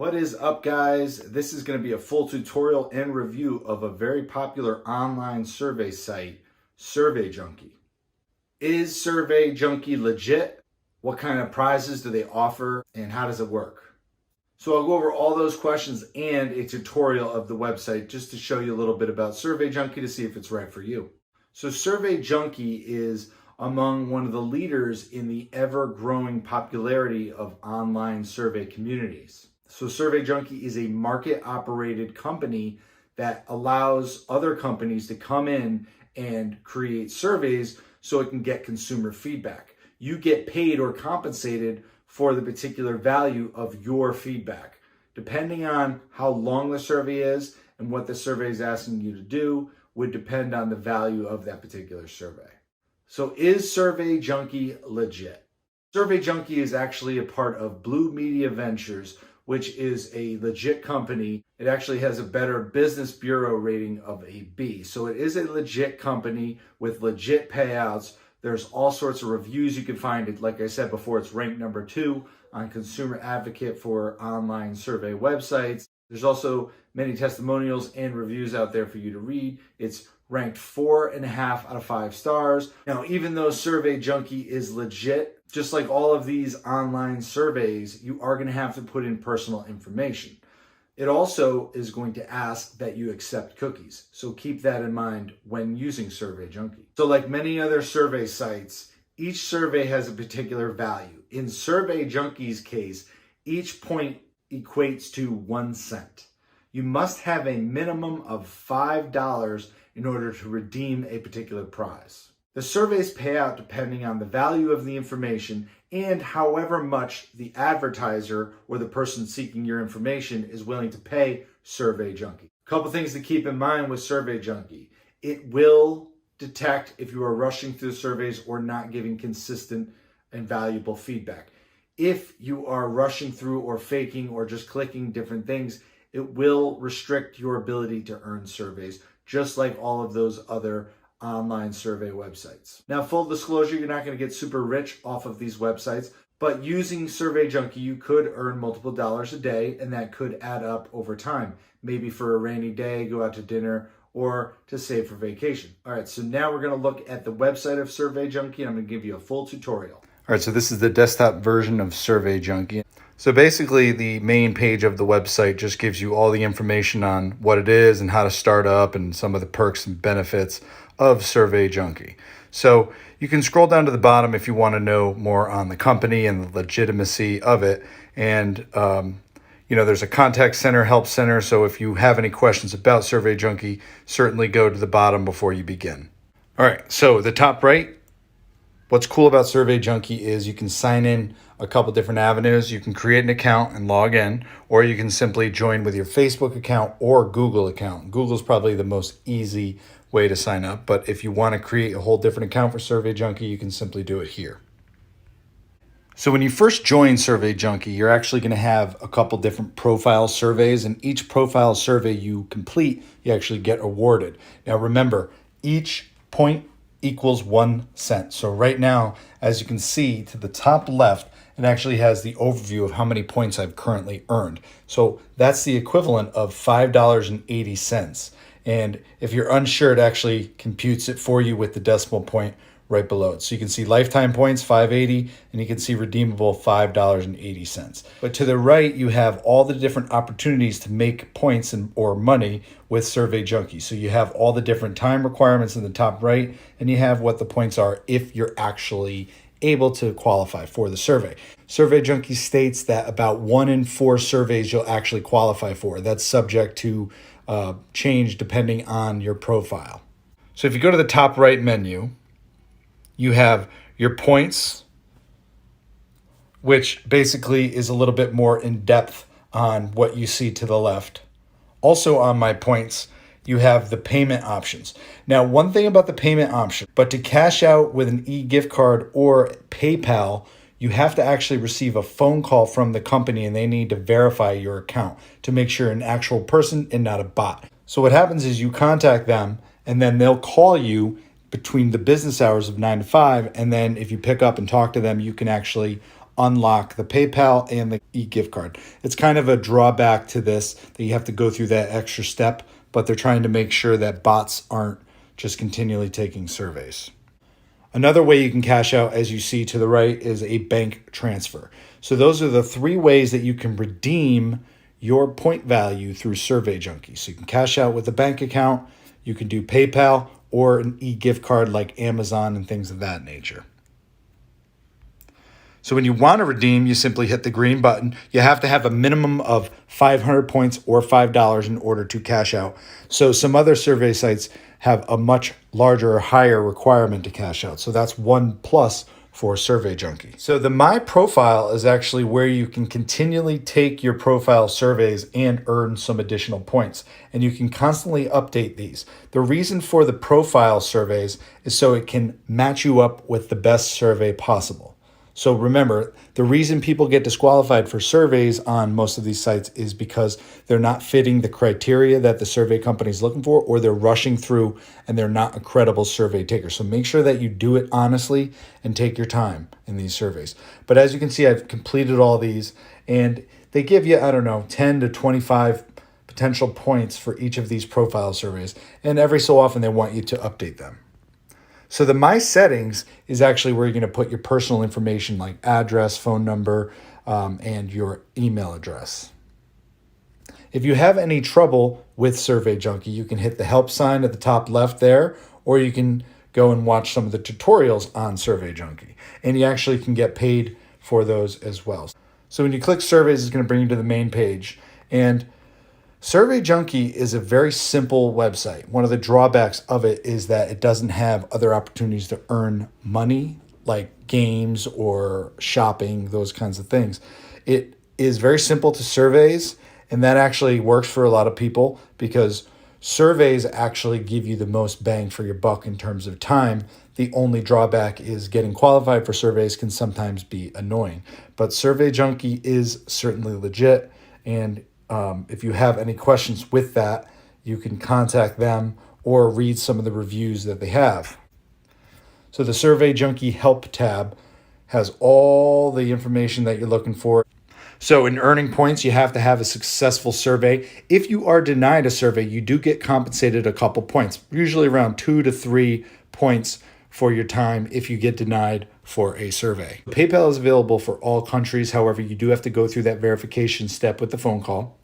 What is up, guys? This is going to be a full tutorial and review of a very popular online survey site, Survey Junkie. Is Survey Junkie legit? What kind of prizes do they offer and how does it work? So I'll go over all those questions and a tutorial of the website just to show you a little bit about Survey Junkie to see if it's right for you. So Survey Junkie is among one of the leaders in the ever-growing popularity of online survey communities. So Survey Junkie is a market-operated company that allows other companies to come in and create surveys so it can get consumer feedback. You get paid or compensated for the particular value of your feedback. Depending on how long the survey is and what the survey is asking you to do would depend on the value of that particular survey. So is Survey Junkie legit? Survey Junkie is actually a part of Blue Media Ventures, which is a legit company. It actually has a better Business Bureau rating of a B. So it is a legit company with legit payouts. There's all sorts of reviews you can find. It, like I said before, it's ranked number 2 on Consumer Advocate for online survey websites. There's also many testimonials and reviews out there for you to read. It's ranked 4.5 out of 5 stars. Now, even though Survey Junkie is legit, just like all of these online surveys, you are going to have to put in personal information. It also is going to ask that you accept cookies. So keep that in mind when using Survey Junkie. So like many other survey sites, each survey has a particular value. In Survey Junkie's case, each point equates to 1 cent. You must have a minimum of $5 in order to redeem a particular prize. The surveys pay out depending on the value of the information and however much the advertiser or the person seeking your information is willing to pay Survey Junkie. A couple things to keep in mind with Survey Junkie. It will detect if you are rushing through surveys or not giving consistent and valuable feedback. If you are rushing through or faking or just clicking different things, it will restrict your ability to earn surveys, just like all of those other online survey websites. Now, full disclosure, you're not going to get super rich off of these websites, but using Survey Junkie, you could earn multiple dollars a day, and that could add up over time. Maybe for a rainy day, go out to dinner, or to save for vacation. All right, so now we're going to look at the website of Survey Junkie, and I'm going to give you a full tutorial. All right, so this is the desktop version of Survey Junkie. So basically, the main page of the website just gives you all the information on what it is and how to start up and some of the perks and benefits of Survey Junkie. So you can scroll down to the bottom if you want to know more on the company and the legitimacy of it. And, there's a contact center, help center. So if you have any questions about Survey Junkie, certainly go to the bottom before you begin. All right, so the top right, what's cool about Survey Junkie is you can sign in a couple different avenues. You can create an account and log in, or you can simply join with your Facebook account or Google account. Google's probably the most easy way to sign up, but if you want to create a whole different account for Survey Junkie, you can simply do it here. So when you first join Survey Junkie, you're actually going to have a couple different profile surveys, and each profile survey you complete, you actually get awarded. Now remember, each point equals 1 cent. So right now, as you can see to the top left, it actually has the overview of how many points I've currently earned. So that's the equivalent of $5.80. And if you're unsure, it actually computes it for you with the decimal point right below it. So you can see lifetime points, $5.80, and you can see redeemable, $5.80. But to the right, you have all the different opportunities to make points or money with Survey Junkie. So you have all the different time requirements in the top right, and you have what the points are if you're actually able to qualify for the survey. Survey Junkie states that about 1 in 4 surveys you'll actually qualify for. That's subject to change depending on your profile. So if you go to the top right menu, you have your points, which basically is a little bit more in depth on what you see to the left. Also on my points, you have the payment options. Now, one thing about the payment option, but to cash out with an e-gift card or PayPal, you have to actually receive a phone call from the company and they need to verify your account to make sure you're an actual person and not a bot. So what happens is you contact them and then they'll call you between the business hours of 9 to 5. And then if you pick up and talk to them, you can actually unlock the PayPal and the e-gift card. It's kind of a drawback to this that you have to go through that extra step, but they're trying to make sure that bots aren't just continually taking surveys. Another way you can cash out, as you see to the right, is a bank transfer. So those are the 3 ways that you can redeem your point value through Survey Junkie. So you can cash out with a bank account, you can do PayPal, or an e-gift card like Amazon and things of that nature. So when you want to redeem, you simply hit the green button. You have to have a minimum of 500 points or $5 in order to cash out. So some other survey sites have a much larger or higher requirement to cash out. So that's 1+ for Survey Junkie. So the My Profile is actually where you can continually take your profile surveys and earn some additional points. And you can constantly update these. The reason for the profile surveys is so it can match you up with the best survey possible. So remember, the reason people get disqualified for surveys on most of these sites is because they're not fitting the criteria that the survey company is looking for, or they're rushing through and they're not a credible survey taker. So make sure that you do it honestly and take your time in these surveys. But as you can see, I've completed all these, and they give you, 10 to 25 potential points for each of these profile surveys. And every so often they want you to update them. So the My Settings is actually where you're going to put your personal information like address, phone number, and your email address. If you have any trouble with Survey Junkie, you can hit the help sign at the top left there, or you can go and watch some of the tutorials on Survey Junkie. And you actually can get paid for those as well. So when you click surveys, it's going to bring you to the main page. And Survey Junkie is a very simple website. One of the drawbacks of it is that it doesn't have other opportunities to earn money like games or shopping, those kinds of things. It is very simple to surveys, and that actually works for a lot of people because surveys actually give you the most bang for your buck in terms of time. The only drawback is getting qualified for surveys can sometimes be annoying. But Survey Junkie is certainly legit, and if you have any questions with that, you can contact them or read some of the reviews that they have. So the Survey Junkie Help tab has all the information that you're looking for. So in earning points, you have to have a successful survey. If you are denied a survey, you do get compensated a couple points, usually around 2 to 3 points for your time if you get denied for a survey. PayPal is available for all countries. However, you do have to go through that verification step with the phone call.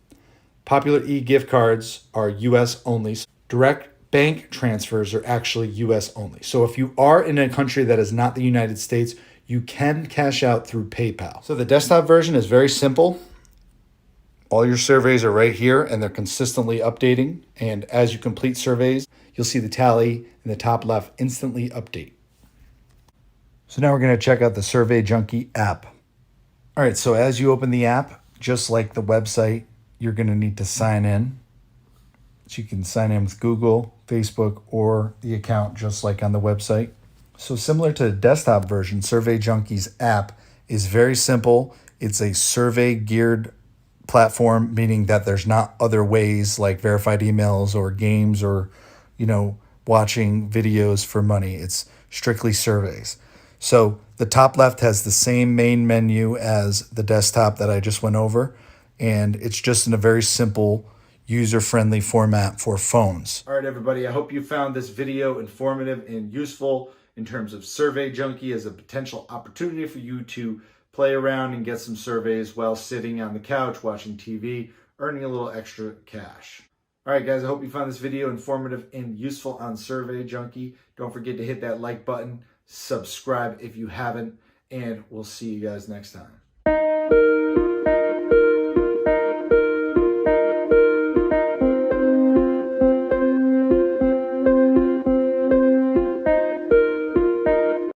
Popular e-gift cards are US only. Direct bank transfers are actually US only. So if you are in a country that is not the United States, you can cash out through PayPal. So the desktop version is very simple. All your surveys are right here and they're consistently updating. And as you complete surveys, you'll see the tally in the top left instantly update. So now we're going to check out the Survey Junkie app. All right, so as you open the app, just like the website, you're going to need to sign in. So you can sign in with Google, Facebook, or the account just like on the website. So similar to the desktop version, Survey Junkie's app is very simple. It's a survey geared platform, meaning that there's not other ways like verified emails or games or, watching videos for money. It's strictly surveys. So the top left has the same main menu as the desktop that I just went over, and it's just in a very simple, user-friendly format for phones. All right, everybody, I hope you found this video informative and useful in terms of Survey Junkie as a potential opportunity for you to play around and get some surveys while sitting on the couch watching TV, earning a little extra cash. All right, guys, I hope you found this video informative and useful on Survey Junkie. Don't forget to hit that like button, subscribe if you haven't, and we'll see you guys next time.